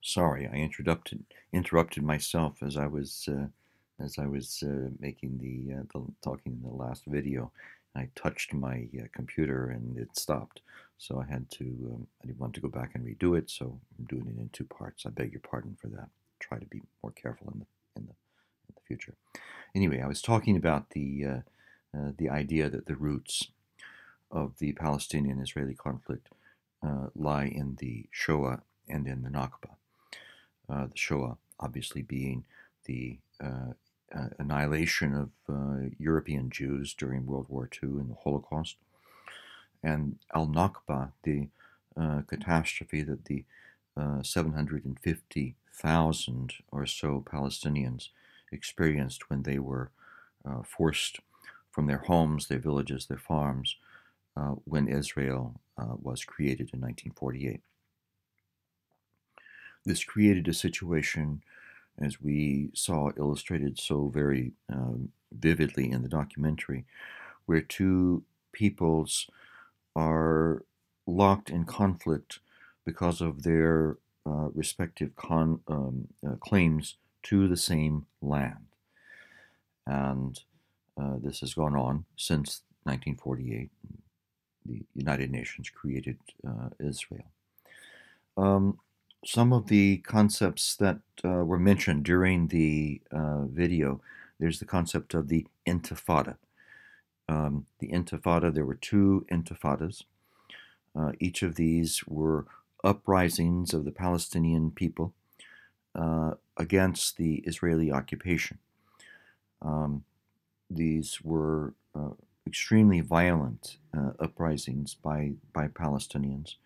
Sorry, I interrupted myself as I was making the talking in the last video. I touched my computer and it stopped, so I had to. I didn't want to go back and redo it, so I'm doing it in two parts. I beg your pardon for that. Try to be more careful in the future. Anyway, I was talking about the idea that the roots of the Palestinian-Israeli conflict lie in the Shoah and in the Nakba. The Shoah obviously being the annihilation of European Jews during World War II and the Holocaust, and Al-Nakba, the catastrophe that the 750,000 or so Palestinians experienced when they were forced from their homes, their villages, their farms, when Israel was created in 1948. This created a situation, as we saw illustrated so very vividly in the documentary, where two peoples are locked in conflict because of their respective claims to the same land. And this has gone on since 1948. The United Nations created Israel. Some of the concepts that were mentioned during the video, there's the concept of the intifada. The intifada, there were two intifadas. Each of these were uprisings of the Palestinian people against the Israeli occupation. These were extremely violent uprisings by Palestinians.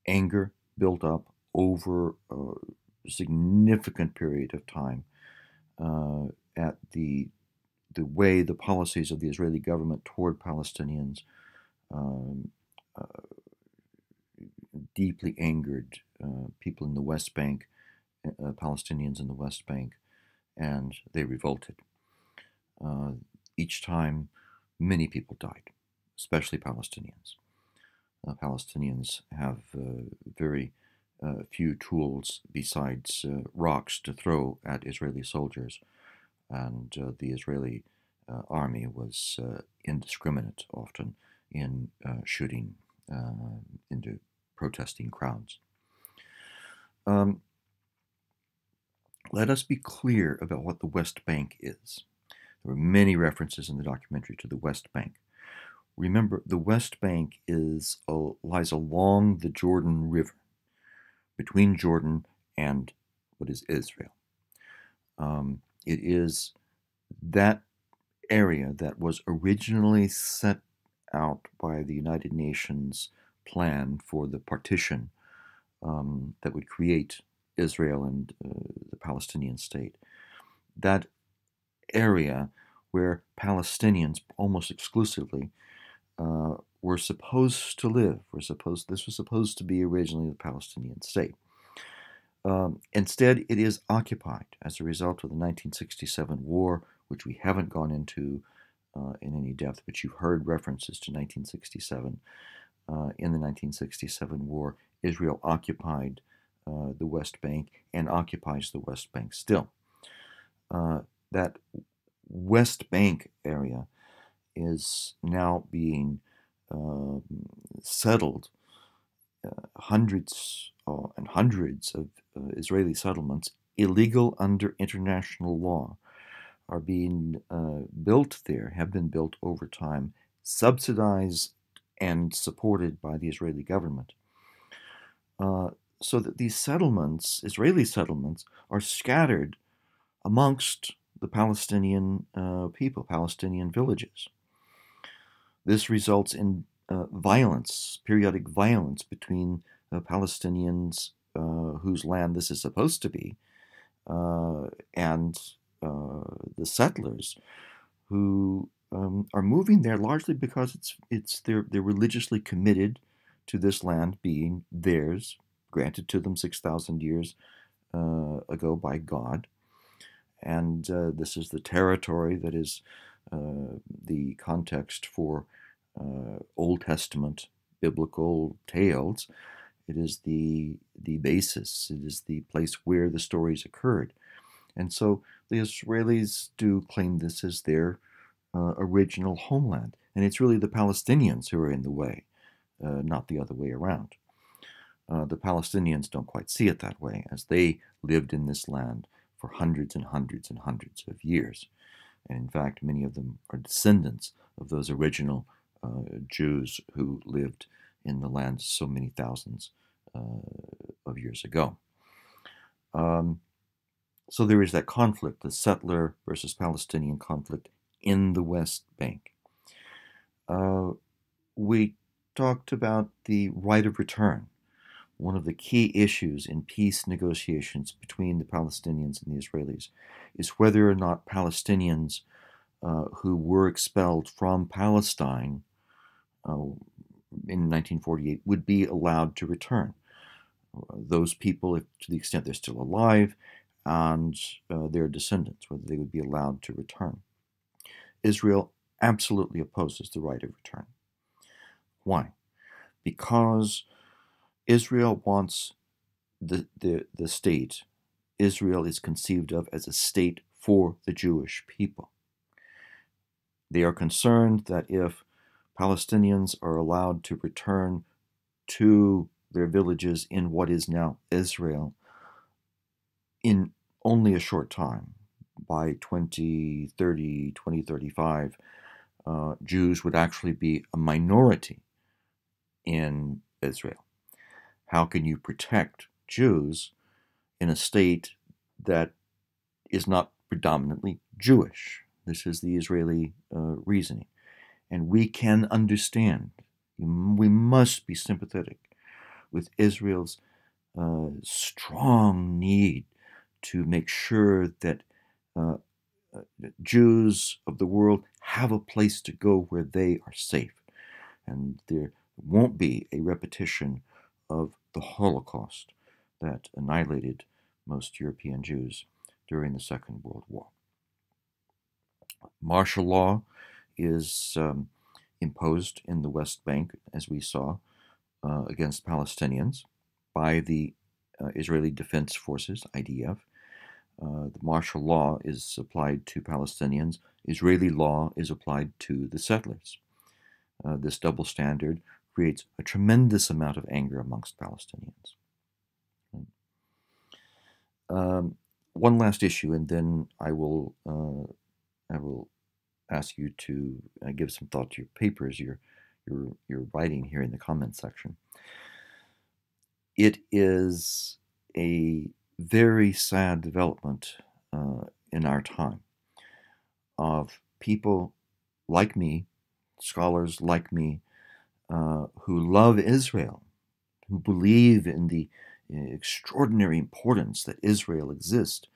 Anger built up over a significant period of time at the way the policies of the Israeli government toward Palestinians deeply angered people in the West Bank, Palestinians in the West Bank, and they revolted. Each time, many people died, especially Palestinians. Palestinians have very few tools besides rocks to throw at Israeli soldiers, and the Israeli army was indiscriminate often in shooting into protesting crowds. Let us be clear about what the West Bank is. There were many references in the documentary to the West Bank. Remember, the West Bank lies along the Jordan River, between Jordan and what is Israel. It is that area that was originally set out by the United Nations plan for the partition that would create Israel and the Palestinian state. That area where Palestinians almost exclusively were supposed to live. This was supposed to be originally the Palestinian state. Instead, it is occupied as a result of the 1967 war, which we haven't gone into in any depth, but you've heard references to 1967. In the 1967 war, Israel occupied the West Bank and occupies the West Bank still. That West Bank area is now being settled. Hundreds and hundreds of Israeli settlements, illegal under international law, are being built there, have been built over time, subsidized and supported by the Israeli government. So that these settlements, Israeli settlements, are scattered amongst the Palestinian people, Palestinian villages. This results in violence, periodic violence between Palestinians whose land this is supposed to be and the settlers who are moving there largely because they're religiously committed to this land being theirs, granted to them 6,000 years ago by God. And this is the territory that is the context for Old Testament biblical tales It is the basis. It is the place where the stories occurred. And so the Israelis do claim this as their original homeland. And it's really the Palestinians who are in the way, not the other way around. The Palestinians don't quite see it that way, as they lived in this land for hundreds and hundreds and hundreds of years. And in fact, many of them are descendants of those original Jews who lived in the land so many thousands of years ago. So there is that conflict, the settler versus Palestinian conflict in the West Bank. We talked about the right of return. One of the key issues in peace negotiations between the Palestinians and the Israelis is whether or not Palestinians who were expelled from Palestine in 1948 would be allowed to return. Those people, if, to the extent they're still alive, and their descendants, whether they would be allowed to return. Israel absolutely opposes the right of return. Why? Because Israel wants the state. Israel is conceived of as a state for the Jewish people. They are concerned that if Palestinians are allowed to return to their villages in what is now Israel in only a short time, by 2030, 2035, Jews would actually be a minority in Israel. How can you protect Jews in a state that is not predominantly Jewish? This is the Israeli reasoning. And we can understand, we must be sympathetic with Israel's strong need to make sure that Jews of the world have a place to go where they are safe. And there won't be a repetition of the Holocaust that annihilated most European Jews during the Second World War. Martial law is imposed in the West Bank, as we saw, against Palestinians by the Israeli Defense Forces, IDF. The martial law is applied to Palestinians. Israeli law is applied to the settlers. This double standard creates a tremendous amount of anger amongst Palestinians. One last issue, and then I will ask you to give some thought to your papers, your writing here in the comments section. It is a very sad development in our time of people like me, scholars like me, who love Israel, who believe in the extraordinary importance that Israel exists,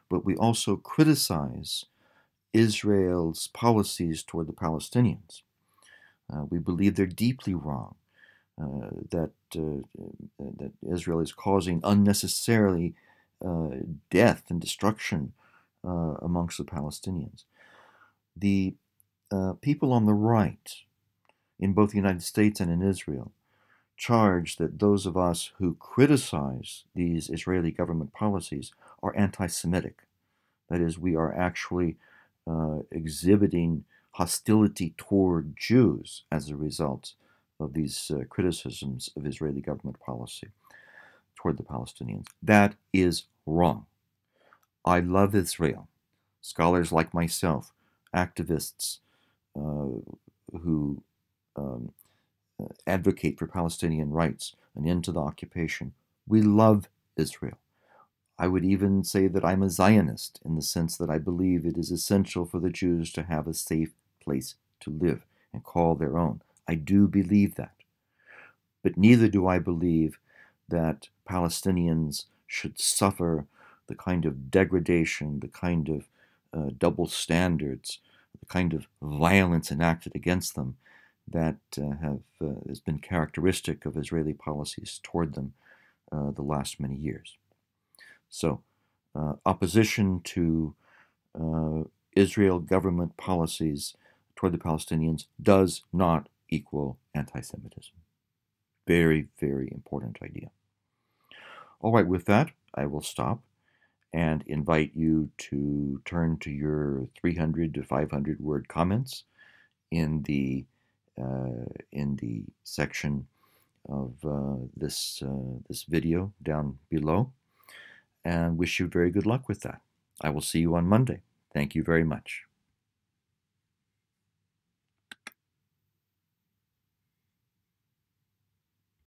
but we also criticize Israel's policies toward the Palestinians. We believe they're deeply wrong, that Israel is causing unnecessarily death and destruction amongst the Palestinians. The people on the right, in both the United States and in Israel, charge that those of us who criticize these Israeli government policies are anti-Semitic. That is, we are actually exhibiting hostility toward Jews as a result of these criticisms of Israeli government policy toward the Palestinians. That is wrong. I love Israel. Scholars like myself, activists who advocate for Palestinian rights, an end to the occupation. We love Israel. I would even say that I'm a Zionist in the sense that I believe it is essential for the Jews to have a safe place to live and call their own. I do believe that. But neither do I believe that Palestinians should suffer the kind of degradation, the kind of double standards, the kind of violence enacted against them that has been characteristic of Israeli policies toward them the last many years. So, opposition to Israel government policies toward the Palestinians does not equal anti-Semitism. Very, very important idea. All right, with that, I will stop and invite you to turn to your 300 to 500 word comments in the section of this video down below, and wish you very good luck with that. I will see you on Monday. Thank you very much.